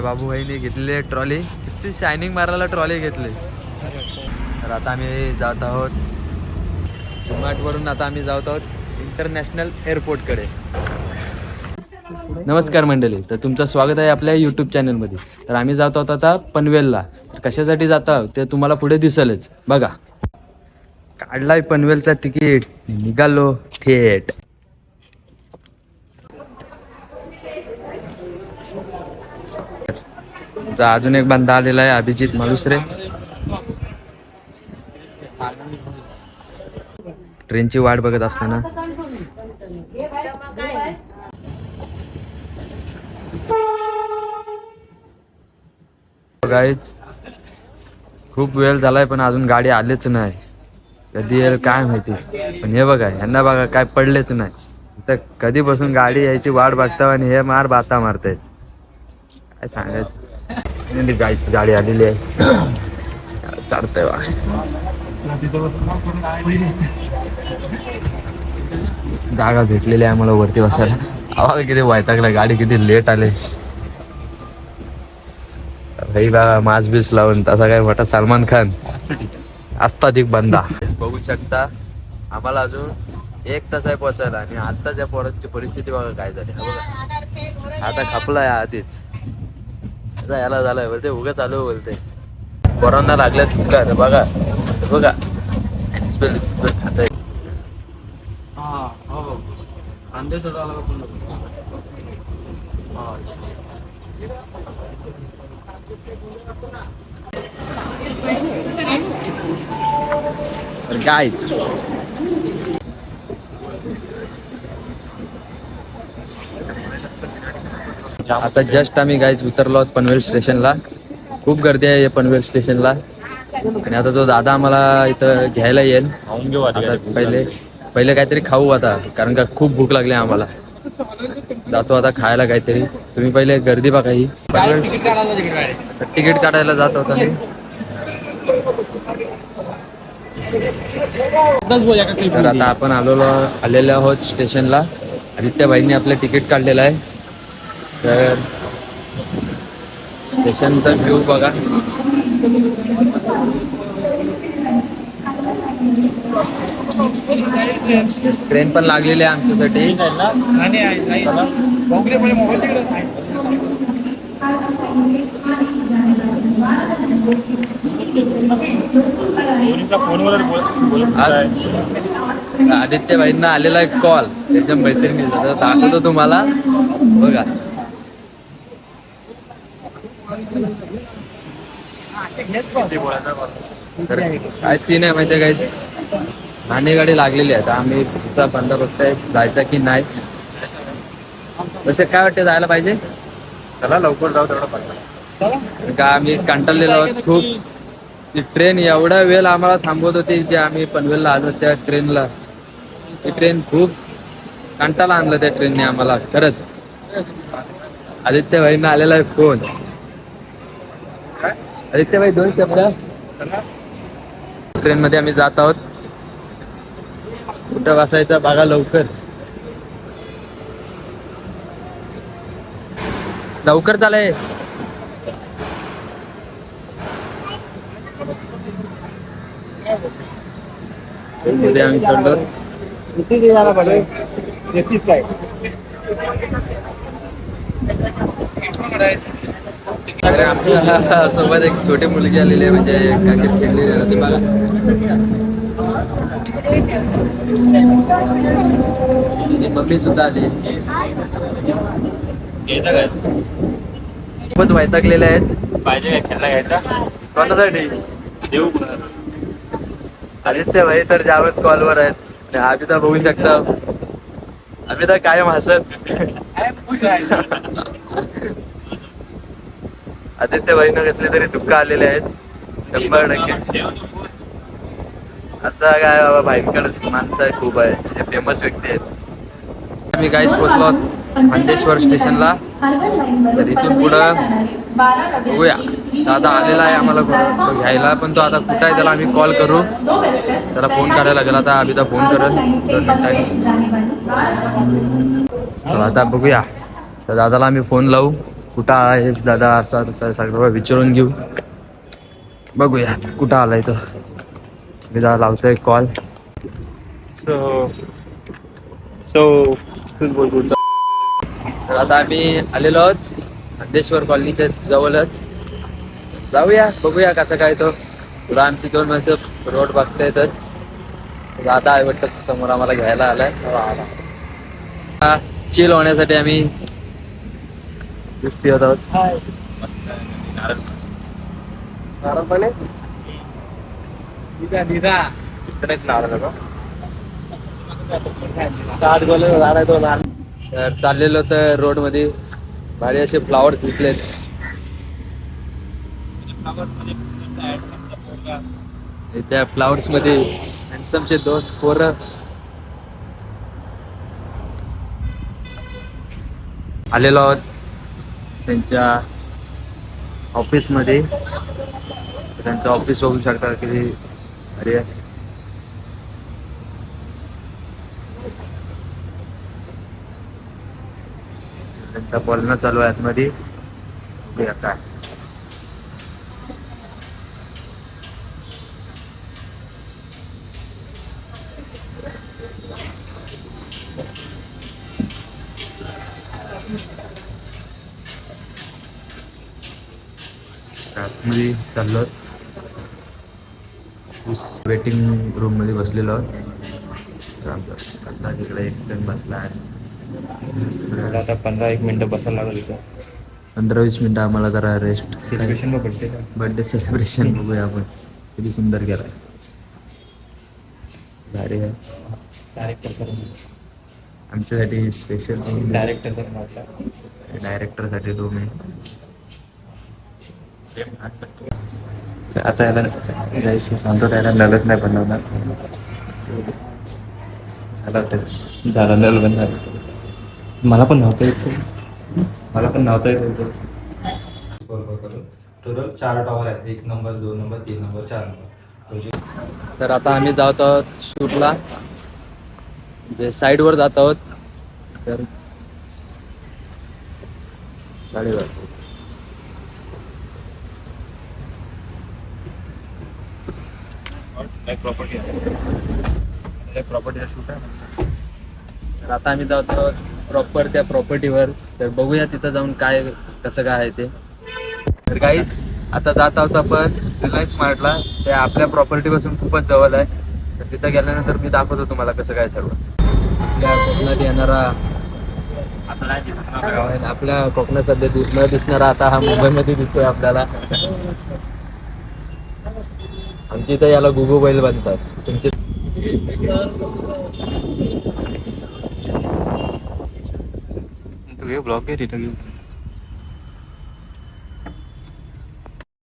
बाबू भाईने घेतलेली आहे ट्रॉली, ती शायनिंग मारायला ट्रॉली घेतली. तर आता आम्ही जात आहोत वरून, आता आम्ही जात आहोत इंटरनॅशनल एअरपोर्टकडे. नमस्कार मंडळी, तर तुमचं स्वागत आहे आपल्या यूट्यूब चॅनलमध्ये. तर आम्ही जात आहोत आता पनवेलला. तर कशासाठी जात आहोत ते तुम्हाला पुढे दिसेलच बघा. काढलाय पनवेलचा तिकीट, निघालो थेट. अजून एक बंदा आलेला आहे, अभिजित मालुसरे. ट्रेनची वाट बघत असताना गाईज खूप वेळ झालाय पण अजून गाडी आलीच नाही. कधी येईल काय माहिती. पण हे बघा, यांना बघा काय पडलेच नाही. तर कधीपासून गाडी यायची वाट बघता आणि हे मार बाता मारतायत. काय सांगायचं. गाईच गाडी आलेली आहे, चालतंय बा. जागा भेटलेली आहे आम्हाला वरती बसायला. आवाज किती वैतागला, गाडी किती लेट आले. भाई बा मास बीस लावून तसा काय मोठा सलमान खान असतात एक बंदा. बघू शकता आम्हाला अजून 1 तास आहे पोहोचायला आणि आत्ताच्या पोरांची परिस्थिती बघा काय झाली. बघा आता खपलाय आधीच, याला झालंय बोलते उगा चालू बोलते. पोरांना लागल्यात चुका बघा बघा. खाताय गाईच. आता जस्ट आम्ही गाईच उतरलो आहोत पनवेल स्टेशनला. खूप गर्दी आहे पनवेल स्टेशनला आणि आता तो दादा आम्हाला इथं घ्यायला येईल. आता पहिले काहीतरी खाऊ आता, कारण का खूप भूक लागली आम्हाला. जातो आता खायला काहीतरी. तुम्ही पहिले गर्दी बघा ही. तिकीट काढायला जात होता मी. तर आता आपण आलेलो आहोत स्टेशनला. आदित्य भाईंनी आपलं तिकीट काढलेलं आहे. तर स्टेशनचा व्ह्यू बघा. ट्रेन पण लागलेली आहे आमच्यासाठी. आदित्य भाईंना आलेला एक कॉल त्याच्या मैत्रिणीचा, दाखवतो तुम्हाला बघा. काय सीन आहे माहितीये काय, ठाणे गाडी लागलेली आहे. आम्ही बंद बघताय जायचा की नाही. तसे काय वाटते, जायला पाहिजे. चला लवकर जाऊ तेवढं पडलं का. आम्ही कंटाळलेलो आहोत खूप. ती ट्रेन एवढा वेळ आम्हाला थांबवत होती जे आम्ही पनवेलला आलो त्या ट्रेनला. ती ट्रेन खूप कंटाळा आणलं त्या ट्रेनने आम्हाला खरंच. आदित्य भाईंना आलेला आहे फोन. आदित्य भाई 2 शब्द. ट्रेन मध्ये आम्ही जात आहोत. कुठं बसायचं बघा लवकर. लवकर चालय. मध्ये आम्ही चढलो. आमच्या सोबत एक छोटी मुलगी आलेली आहे, म्हणजे क्रिकेट खेळलेली होती बघा. तिची मम्मी सुद्धा आली. खूपच वैतागलेले आहेत. पाहिजे काय खेळला घ्यायचा कोणासाठी देऊ. आदित्य भाई तर जावत कॉलवर आहेत. आम्ही तर बघू शकता, आम्ही तर कायम हसत. आदित्य भाईनं कसले तरी दुःख आलेले आहेत 100%. आता काय बाबा, भाईंकडे माणसं आहे खूप आहे, जे फेमस व्यक्ती आहेत. आम्ही काहीच पोहोचलो खंडेश्वर स्टेशनला. तर इथून पुढं बघूया. दादा आलेला आहे आम्हाला घ्यायला, पण तो आता कुठं आहे त्याला आम्ही कॉल करू. त्याला फोन करायला लागेल. आता आम्ही तर फोन करत 2 मिनिटांनी. तर आता बघूया, तर दादाला आम्ही फोन लावू. कुठं आहेस दादा, असं तसं सगळं विचारून घेऊ. बघूया कुठं आलाय तो. मी जरा लावतोय कॉल. सो तूच बोल पुढचा. तर आता आम्ही आलेलो आहोत नंदेश्वर कॉलनीच्या जवळच. जाऊया बघूया कसं काय तो. तुला आमची 2 माणसं रोड बघतायतच. दादा आहे वाटतं समोर आम्हाला घ्यायला आलाय. चिल होण्यासाठी आम्ही ज्यूस पित आहोत. तर चाललेलो तर रोड मध्ये भारी असे फ्लावर्स दिसलेत. त्या फ्लावर्स मध्ये हँडसमचे 2 पोरं आलेलो आहोत त्यांच्या ऑफिसमध्ये. त्यांचं ऑफिस बघू शकता किती भारी आहे. त्यांचा बोलणं चालू आहे आतमध्ये. बघूया काय. आतमध्ये चाललो वेटिंग रूम मध्ये बसलेलो आहोत. आमचा तिकडे एक जण बसला आहे. आता 15-1 मिनिटं बसायला लागलं इथं. 15-20 मिनिटं आम्हाला जरा रेस्ट. सेलिब्रेशन बर्थडे सेलिब्रेशन बघूया आपण किती सुंदर केलाय. भारी आहे. डायरेक्टर सर आमच्यासाठी स्पेशल डायरेक्टर सर म्हटलं. डायरेक्टरसाठी रूम आहे. आता याला जायचं सांगतो त्याला नलच नाही बनवणार. झालं नल बंद झालं. मला पण नव्हतं येत. टोटल 4 टॉवर आहेत. 1 नंबर, 2 नंबर, 3 नंबर, 4 नंबर. तर आता आम्ही जात आहोत शूटला, म्हणजे साईडवर जात आहोत. तर गाडीवर प्रॉपर्टीचा शूट आहे. तर आता आम्ही जात आहोत प्रॉपर त्या प्रॉपर्टीवर. तर बघूया तिथं जाऊन काय कसं काय आहे ते. तर काहीच आता जात आहोत आपण रिलायन्स स्मार्टला. त्या आपल्या प्रॉपर्टीपासून खूपच जवळ आहे. तर तिथं गेल्यानंतर मी दाखवतो तुम्हाला कसं काय सर्व. आपल्या कोकणात येणारा आपल्या कोकणात सध्या न दिसणारा आता हा मुंबईमध्ये दिसतोय आपल्याला. आमच्या इथं याला गुगू बैल बनतात. तुमचे ब्लॉग आहे तिथं घेऊ.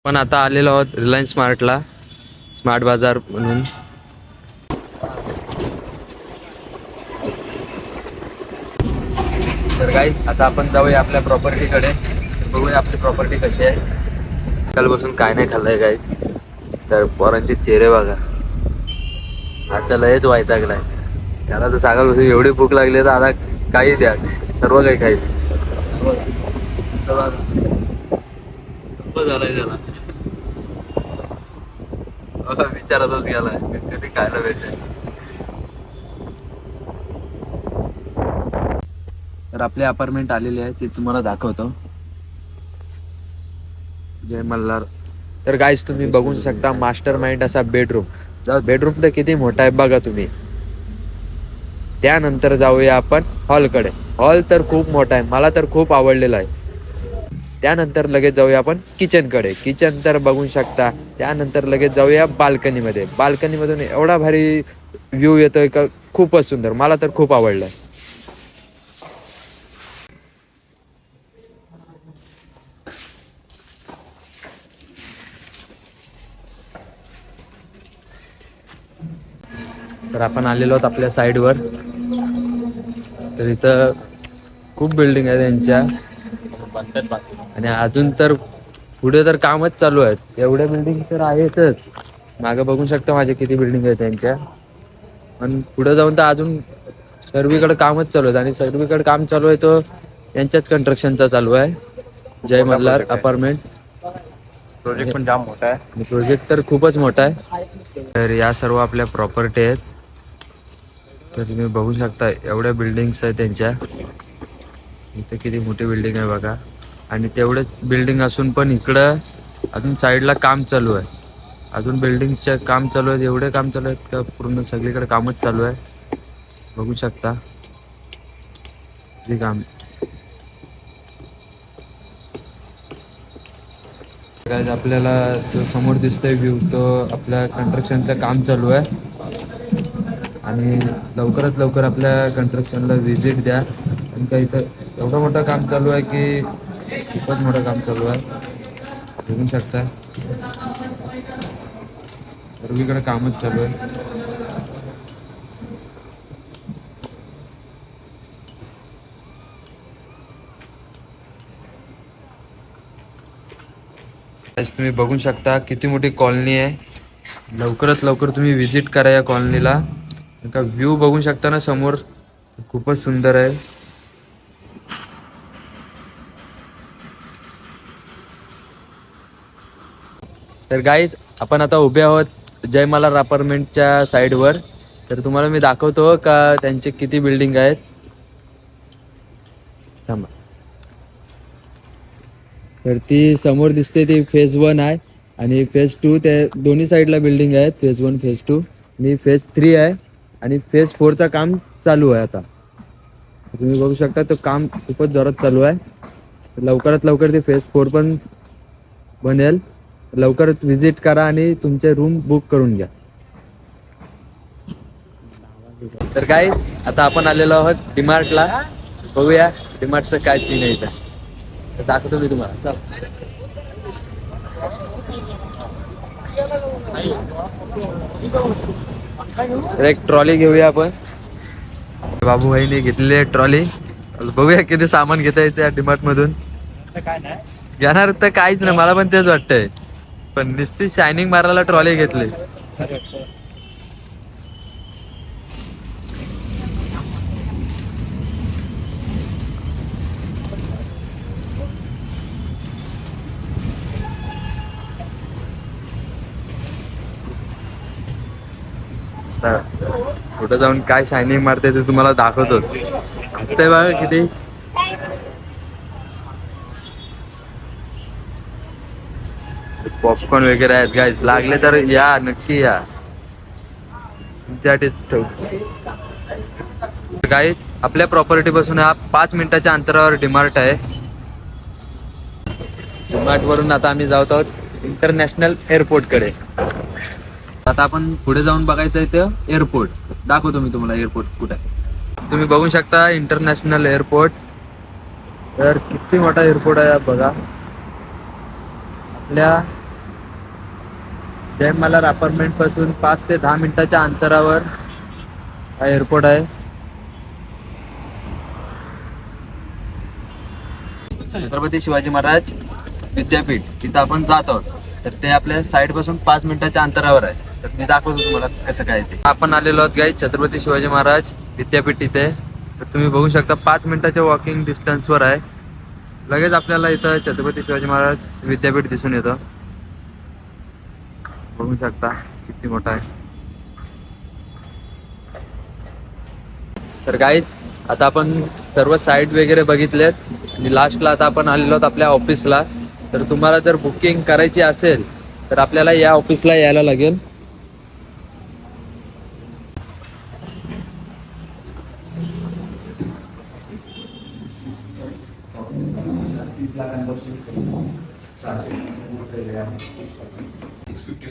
पण आता आलेलो आहोत रिलायन्स स्मार्टला, स्मार्ट बाजार म्हणून. तर काही आता आपण जाऊया आपल्या प्रॉपर्टीकडे. बघूया आपली प्रॉपर्टी कशी आहे. काल बसून काय नाही खाल्लंय काय. तर पोरांचे चेहरे बघा. आता लयच वैतागलाय. त्याला तर सांगाल एवढी भूक लागली तर आता काही द्या, सर्व काही खाईल. झालाय त्याला विचारातच गेलाय कधी खायला भेटेल. तर आपले अपार्टमेंट आलेले आहे ते तुम्हाला दाखवतो. जय मल्हार. तर गाईज तुम्ही बघू शकता मास्टर माइंड असा बेडरूम. बेडरूम तर किती मोठा आहे बघा तुम्ही. त्यानंतर जाऊया आपण हॉलकडे. हॉल तर खूप मोठा आहे, मला तर खूप आवडलेला आहे. त्यानंतर लगेच जाऊया आपण किचनकडे. किचन तर बघू शकता. त्यानंतर लगेच जाऊया बाल्कनीमध्ये. बाल्कनीमधून एवढा भारी व्ह्यू येतोय का खूपच सुंदर. मला तर खूप आवडलंय. तर आपण आलेलो आहोत आपल्या साईडवर. तर इथं खूप बिल्डिंग आहे त्यांच्या आणि अजून तर पुढे तर कामच चालू आहेत. एवढ्या बिल्डिंग तर आहेतच. मागं बघू शकता माझे किती बिल्डिंग आहेत त्यांच्या. पण पुढे जाऊन तर अजून सर्वीकडे कामच चालू आहेत. आणि सर्वीकडे काम चालू आहे तो यांच्याच कन्स्ट्रक्शनचा चालू आहे. जय मल्हार अपार्टमेंट. प्रोजेक्ट पण जाम मोठा आहे. आणि प्रोजेक्ट तर खूपच मोठा आहे. तर या सर्व आपल्या प्रॉपर्टी आहेत. तर तुम्ही बघू शकता एवढ्या बिल्डिंग्स आहेत त्यांच्या. इथे किती मोठी बिल्डिंग आहे बघा. आणि तेवढेच बिल्डिंग असून पण इकडं अजून साईडला काम चालू आहे. अजून बिल्डिंगचं काम चालू आहे. एवढे काम चालू आहेत का पूर्ण सगळीकडे कामच चालू आहे. बघू शकता किती काम. आपल्याला जो समोर दिसतोय व्ह्यू तो आपल्या कन्स्ट्रक्शनचं काम चालू आहे. आणि लवकरात लवकर आपल्या कन्स्ट्रक्शनला व्हिजिट द्या. आणि काही इथं एवढं मोठं काम चालू आहे की खूपच मोठं काम चालू आहे. बघू शकता सर्वीकडे कामच चालू आहे. तुम्ही बघू शकता किती मोठी कॉलनी आहे. लवकरात लवकर तुम्ही व्हिजिट करा या कॉलनीला. का व्ह्यू बघू शकता ना समोर, खूपच सुंदर आहे. तर गाईज आपण आता उभे आहोत जय मल्हार अपार्टमेंटच्या साईडवर. तर तुम्हाला मी दाखवतो का त्यांचे किती बिल्डिंग आहेत. थांबा. तर ती समोर दिसते ती फेज 1 आहे आणि फेज 2 त्या दोन्ही साईडला बिल्डिंग आहेत. फेज 1 फेज 2 आणि फेज 3 आहे आणि फेज 4चा काम चालू आहे. आता तुम्ही बघू शकता तो काम खूपच जोरात चालू आहे. लवकरात लवकर ते फेज 4 पण बनेल. लवकर विजिट करा आणि तुमचे रूम बुक करून घ्या. तर गाईस आता आपण आलेलो आहोत डीमार्टला. बघूया डीमार्टचं काय सीन आहे इथं. तर दाखवतो मी तुम्हाला. चल एक ट्रॉली घेऊया आपण. बाबू भाईने घेतलेली आहे ट्रॉली. बघूया किती सामान घेता येते या डीमार्ट मधून. घेणार तर काहीच नाही, मला पण तेच वाटतंय. पण नुसती शायनिंग मारायला ट्रॉली घेतली. कुठं जाऊन काय शायनिंग मारते ते तुम्हाला दाखवतो. हसतंय बघा किती. पॉपकॉर्न वगैरे आहेत गाईज. लागले तर या, नक्की या. तुमच्यासाठी ठेवू. गाईज आपल्या प्रॉपर्टी पासून हा 5 मिनिटाच्या अंतरावर डीमार्ट आहे. डीमार्ट वरून आता आम्ही जात आहोत इंटरनॅशनल एअरपोर्ट कडे. आता आपण पुढे जाऊन बघायचं आहे ते एअरपोर्ट. दाखवतो मी तुम्हाला एअरपोर्ट कुठे आहे. तुम्ही बघू शकता इंटरनॅशनल एअरपोर्ट. तर किती मोठा एअरपोर्ट आहे बघा. आपल्या जय मल्हार अपार्टमेंट पासून 5 ते 10 मिनिटाच्या अंतरावर हा एअरपोर्ट आहे. छत्रपती शिवाजी महाराज विद्यापीठ तिथं आपण जात आहोत. तर ते आपल्या साईड पासून 5 मिनिटाच्या अंतरावर आहे. तर मी दाखवतो तुम्हाला कसं काय ते. आपण आलेलो आहोत गाईज छत्रपती शिवाजी महाराज विद्यापीठ इथे. तर तुम्ही बघू शकता 5 मिनिटाच्या वॉकिंग डिस्टन्सवर आहे. लगेच आपल्याला इथं छत्रपती शिवाजी महाराज विद्यापीठ दिसून येतं. बघू शकता किती मोठा आहे. तर गाईज आता आपण सर्व साईट वगैरे बघितलेत आणि लास्टला आता आपण आलेलो आहोत आपल्या ऑफिसला. तर तुम्हाला जर बुकिंग करायची असेल तर आपल्याला या ऑफिसला यायला लागेल.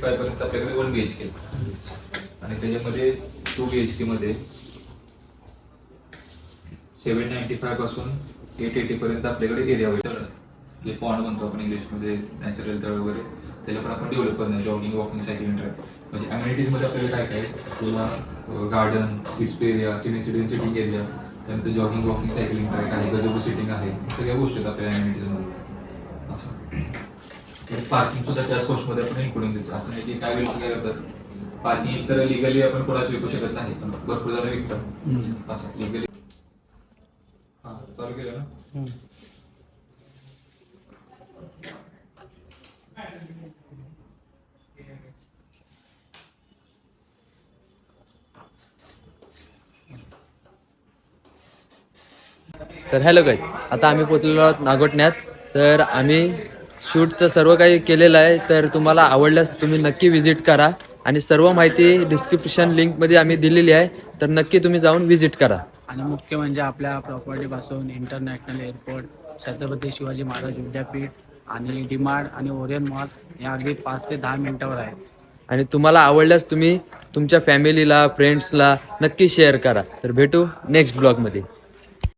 पर्यंत आपल्याकडे 1 BHK आणि त्याच्यामध्ये 2 BHK मध्ये 795 पासून 880 पर्यंत आपल्याकडे एरिया होईल. जे पॉन्ड म्हणतो आपण इंग्लिशमध्ये, नॅचरल तळ वगैरे, त्याला पण आपण डेव्हलप करणार. जॉगिंग, वॉकिंग, सायकलिंग ट्रॅक म्हणजे अम्युनिटीज मध्ये आपल्याला काय काय किंवा garden, kids area, sitting area, त्यानंतर जॉगिंग, वॉकिंग, सायकलिंग ट्रॅक आहे, गजबो सिटिंग आहे, सगळ्या गोष्टी आहेत आपल्या अम्युनिटीज मध्ये. असं पार्किंग सुद्धा त्याच कॉस्टमध्ये आपण इन्क्लूडिंग देतो. असं नाही की काय वेळ काय करतात, पार्किंग एकतर लिगली आपण कोणाच विकू शकत नाही, पण भरपूर जण विकतात. असं लिगली चालू केलं ना. तर हॅलो गाईज, आता आम्ही पोचलेलो आहोत नागोठण्यात. तर आम्ही शूटचं सर्व काही केलेलं आहे. तर तुम्हाला आवडल्यास तुम्ही नक्की व्हिजिट करा आणि सर्व माहिती डिस्क्रिप्शन लिंकमध्ये आम्ही दिलेली आहे. तर नक्की तुम्ही जाऊन व्हिजिट करा. आणि मुख्य म्हणजे आपल्या प्रॉपर्टीपासून इंटरनॅशनल एअरपोर्ट, छत्रपती शिवाजी महाराज विद्यापीठ आणि डीमार्ट आणि ओरियन मॉल या अगदी 5 ते 10 मिनिटावर आहेत. आणि तुम्हाला आवडल्यास तुम्ही तुमच्या फॅमिलीला फ्रेंड्सला नक्की शेअर करा. तर भेटू नेक्स्ट ब्लॉगमध्ये.